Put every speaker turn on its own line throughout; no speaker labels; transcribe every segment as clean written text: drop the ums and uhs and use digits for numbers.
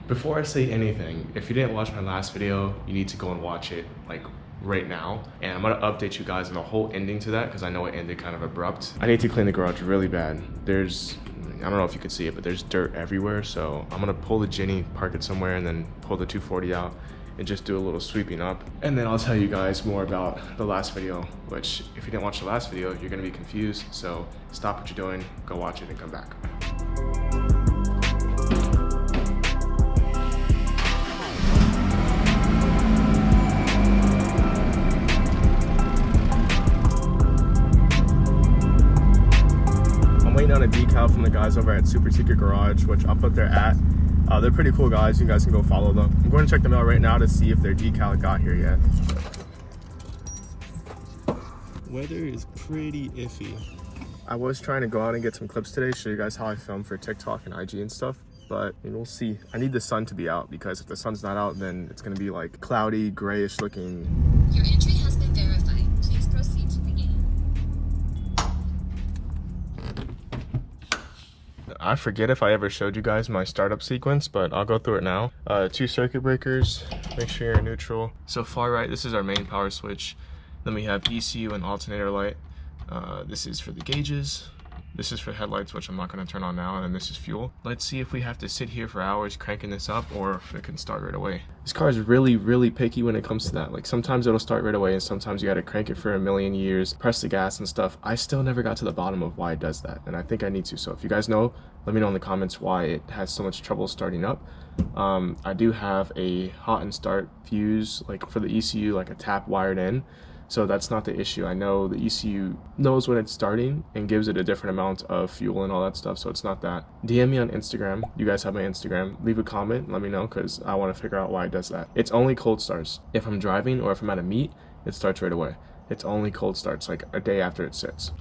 Before I say anything, if you didn't watch my last video, you need to go and watch it like right now. And I'm gonna update you guys on the whole ending to that because I know it ended kind of abrupt. I need to clean the garage really bad. I don't know if you can see it, but there's dirt everywhere. So I'm gonna pull the Ginny, park it somewhere, and then pull the 240 out and just do a little sweeping up. And then I'll tell you guys more about the last video, which if you didn't watch the last video, you're gonna be confused. So stop what you're doing, go watch it and come back. I'm waiting on a decal from the guys over at Super Secret Garage, which I'll put their at. They're pretty cool guys. You guys can go follow them. I'm going to check them out right now to see if their decal got here yet. Weather is pretty iffy. I was trying to go out and get some clips today, show you guys how I film for TikTok and IG and stuff, but we'll see. I need the sun to be out because if the sun's not out, then it's gonna be like cloudy, grayish looking.
Your entry has been verified. Please proceed to begin.
I forget if I ever showed you guys my startup sequence, but I'll go through it now. 2 circuit breakers, make sure you're neutral. So far right, this is our main power switch. Then we have ECU and alternator light. This is for the gauges. This is for headlights, which I'm not going to turn on now, and then this is fuel. Let's see if we have to sit here for hours cranking this up or if it can start right away. This car is really picky when it comes to that. Like sometimes it'll start right away and sometimes you got to crank it for a million years, press the gas and stuff. I still never got to the bottom of why it does that, and I think I need to. So if you guys know, let me know in the comments why it has so much trouble starting up. I do have a hot and start fuse, like for the ECU, like a tap wired in. So that's not the issue. I know the ECU knows when it's starting and gives it a different amount of fuel and all that stuff, so it's not that. DM me on Instagram. You guys have my Instagram. Leave a comment, let me know, because I want to figure out why it does that. It's only cold starts. If I'm driving or if I'm at a meet, it starts right away. It's only cold starts, like a day after it sits.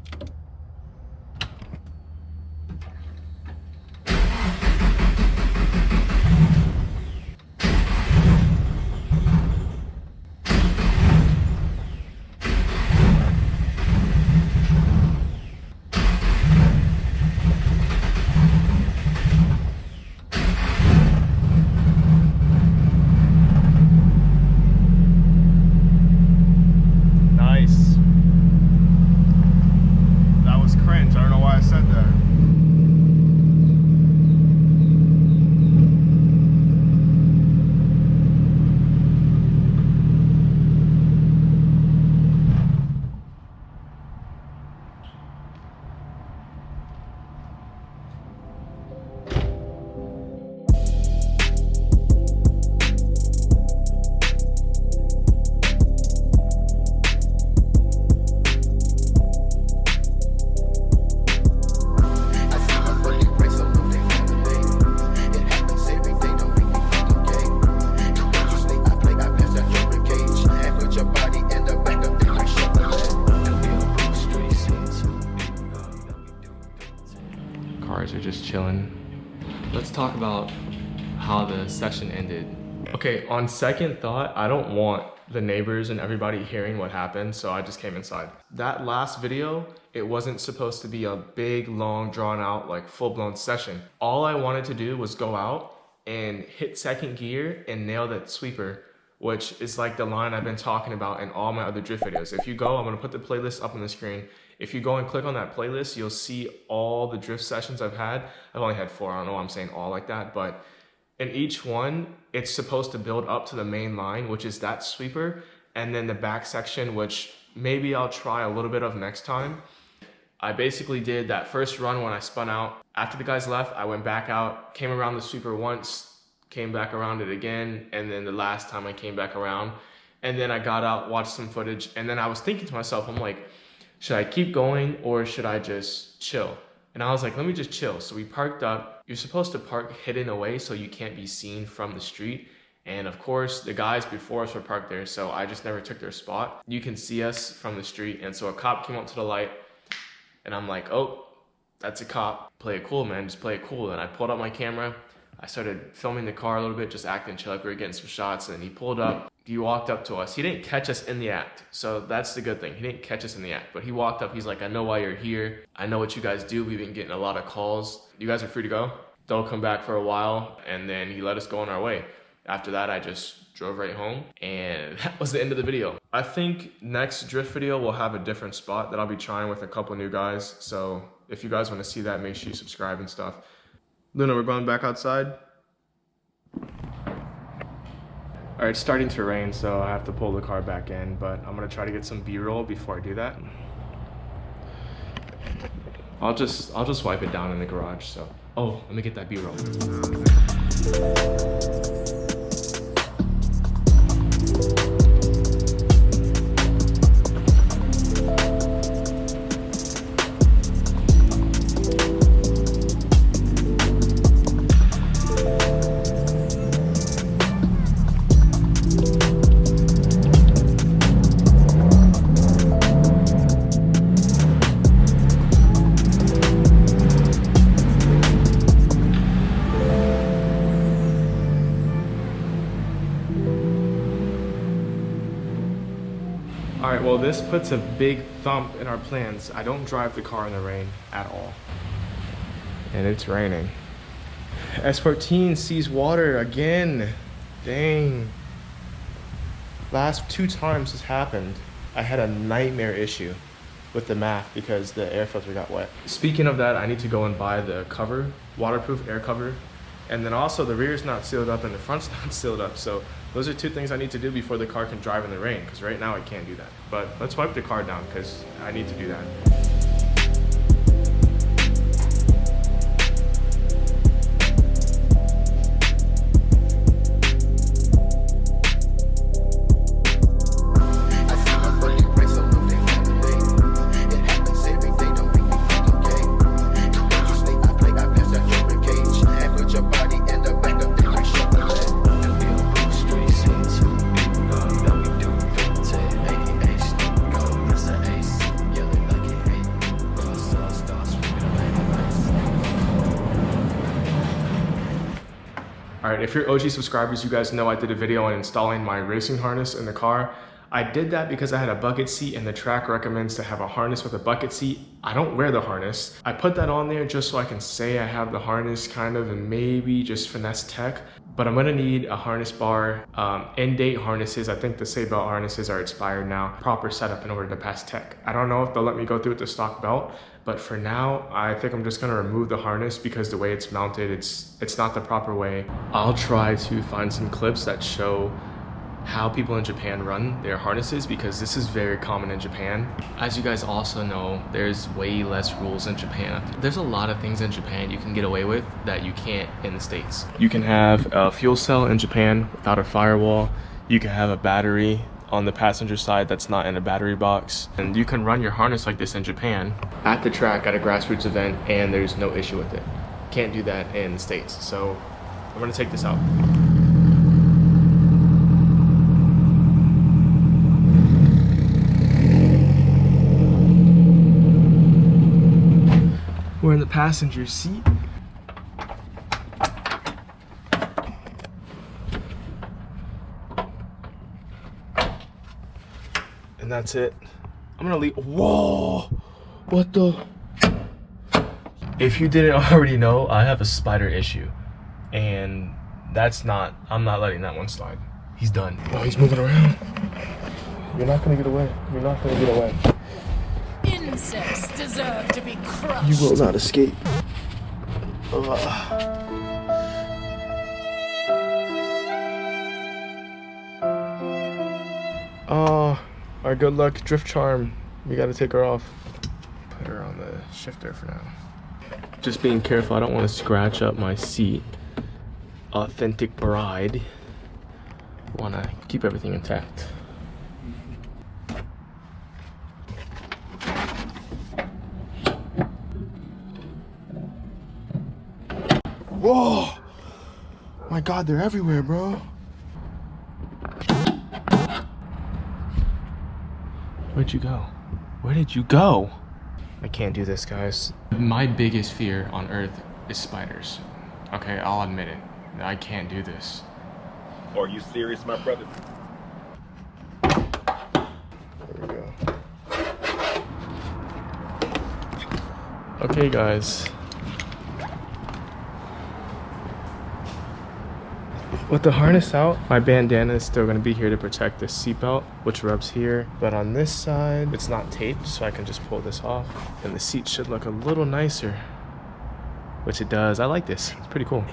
Cars are just chilling. Let's talk about how the session ended. Okay, on second thought, I don't want the neighbors and everybody hearing what happened, so I just came inside. That last video, it wasn't supposed to be a big, long, drawn out, like full-blown session. All I wanted to do was go out and hit second gear and nail that sweeper, which is like the line I've been talking about in all my other drift videos. If you go, I'm gonna put the playlist up on the screen. If you go and click on that playlist, you'll see all the drift sessions I've had. I've only had 4, I don't know why I'm saying all like that, but in each one, it's supposed to build up to the main line, which is that sweeper, and then the back section, which maybe I'll try a little bit of next time. I basically did that first run when I spun out. After the guys left, I went back out, came around the sweeper once, came back around it again, and then the last time I came back around, and then I got out, watched some footage, and then I was thinking to myself, I'm like, should I keep going or should I just chill? And I was like, let me just chill. So we parked up. You're supposed to park hidden away so you can't be seen from the street. And of course, the guys before us were parked there, so I just never took their spot. You can see us from the street, and so a cop came up to the light, and I'm like, oh, that's a cop. Play it cool, man, just play it cool. And I pulled out my camera. I started filming the car a little bit, just acting chill, like we were getting some shots, and he pulled up. He walked up to us. He didn't catch us in the act, so that's the good thing. He didn't catch us in the act, but he walked up. He's like, I know why you're here. I know what you guys do. We've been getting a lot of calls. You guys are free to go? Don't come back for a while, and then he let us go on our way. After that, I just drove right home, and that was the end of the video. I think next drift video will have a different spot that I'll be trying with a couple new guys. So if you guys want to see that, make sure you subscribe and stuff. Luna, we're going back outside. All right, it's starting to rain, so I have to pull the car back in, but I'm gonna try to get some B-roll before I do that. I'll just wipe it down in the garage, so. Oh, let me get that B-roll. All right, well, this puts a big thump in our plans. I don't drive the car in the rain at all. And it's raining. S14 sees water again. Dang. Last 2 times this happened, I had a nightmare issue with the MAF because the air filter got wet. Speaking of that, I need to go and buy the cover, waterproof air cover. And then also the rear is not sealed up and the front's not sealed up. So those are 2 things I need to do before the car can drive in the rain, because right now I can't do that. But let's wipe the car down because I need to do that. All right, if you're OG subscribers, you guys know I did a video on installing my racing harness in the car. I did that because I had a bucket seat and the track recommends to have a harness with a bucket seat. I don't wear the harness. I put that on there just so I can say I have the harness kind of and maybe just finesse tech. But I'm gonna need a harness bar, end date harnesses. I think the Seatbelt harnesses are expired now. Proper setup in order to pass tech. I don't know if they'll let me go through with the stock belt, but for now, I think I'm just gonna remove the harness because the way it's mounted, it's not the proper way. I'll try to find some clips that show how people in Japan run their harnesses because this is very common in Japan. As you guys also know, there's way less rules in Japan. There's a lot of things in Japan you can get away with that you can't in the States. You can have a fuel cell in Japan without a firewall. You can have a battery on the passenger side that's not in a battery box. And you can run your harness like this in Japan at the track at a grassroots event and there's no issue with it. Can't do that in the States. So I'm gonna take this out. We're in the passenger seat. And that's it. I'm gonna leave. Whoa! What the? If you didn't already know, I have a spider issue. And I'm not letting that one slide. He's done. Oh, he's moving around. You're not gonna get away. You're not gonna get away.
Insects deserve to be crushed.
You will not escape. Oh, our good luck drift charm. We gotta take her off. Put her on the shifter for now. Just being careful, I don't want to scratch up my seat. Authentic bride. Wanna keep everything intact. Whoa! My God, they're everywhere, bro. Where'd you go? Where did you go? I can't do this, guys. My biggest fear on Earth is spiders. Okay, I'll admit it. I can't do this.
Are you serious, my brother?
There we go. Okay, guys. with the harness out, my bandana is still gonna be here to protect the seatbelt, which rubs here. But on this side, it's not taped, so I can just pull this off. And the seat should look a little nicer, which it does. I like this, it's pretty cool.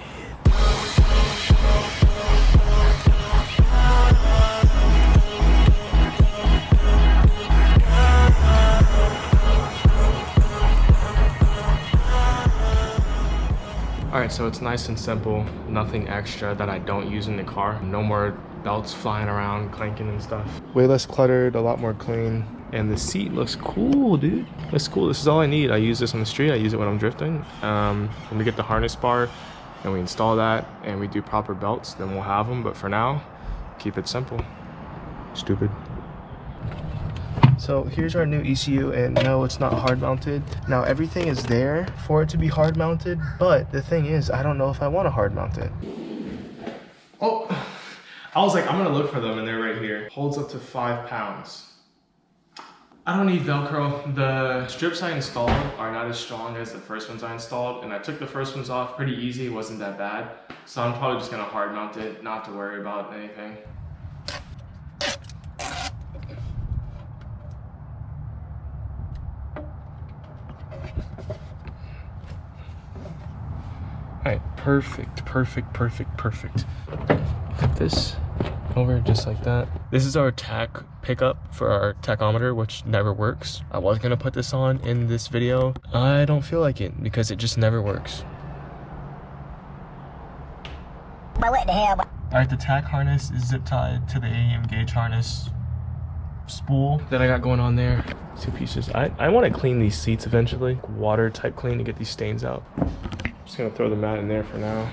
Alright, so it's nice and simple, nothing extra that I don't use in the car. No more belts flying around, clanking and stuff. Way less cluttered, a lot more clean. And the seat looks cool, dude. Looks cool. This is all I need. I use this on the street, I use it when I'm drifting. When we get the harness bar and we install that and we do proper belts, then we'll have them. But for now, keep it simple. Stupid. So here's our new ECU, and no, it's not hard mounted. Now everything is there for it to be hard mounted, but the thing is, I don't know if I want to hard mount it. Oh, I was like, I'm gonna look for them, and they're right here. Holds up to 5 pounds. I don't need Velcro. The strips I installed are not as strong as the first ones I installed, and I took the first ones off pretty easy, it wasn't that bad. So I'm probably just gonna hard mount it, not to worry about anything. Alright, perfect. Flip this over just like that. This is our tach pickup for our tachometer, which never works. I was gonna put this on in this video. I don't feel like it because it just never works.
But what the hell?
Alright, the tach harness is zip tied to the AEM gauge harness spool that I got going on there. 2 pieces. I want to clean these seats eventually. Water type clean to get these stains out. Just gonna throw the mat in there for now.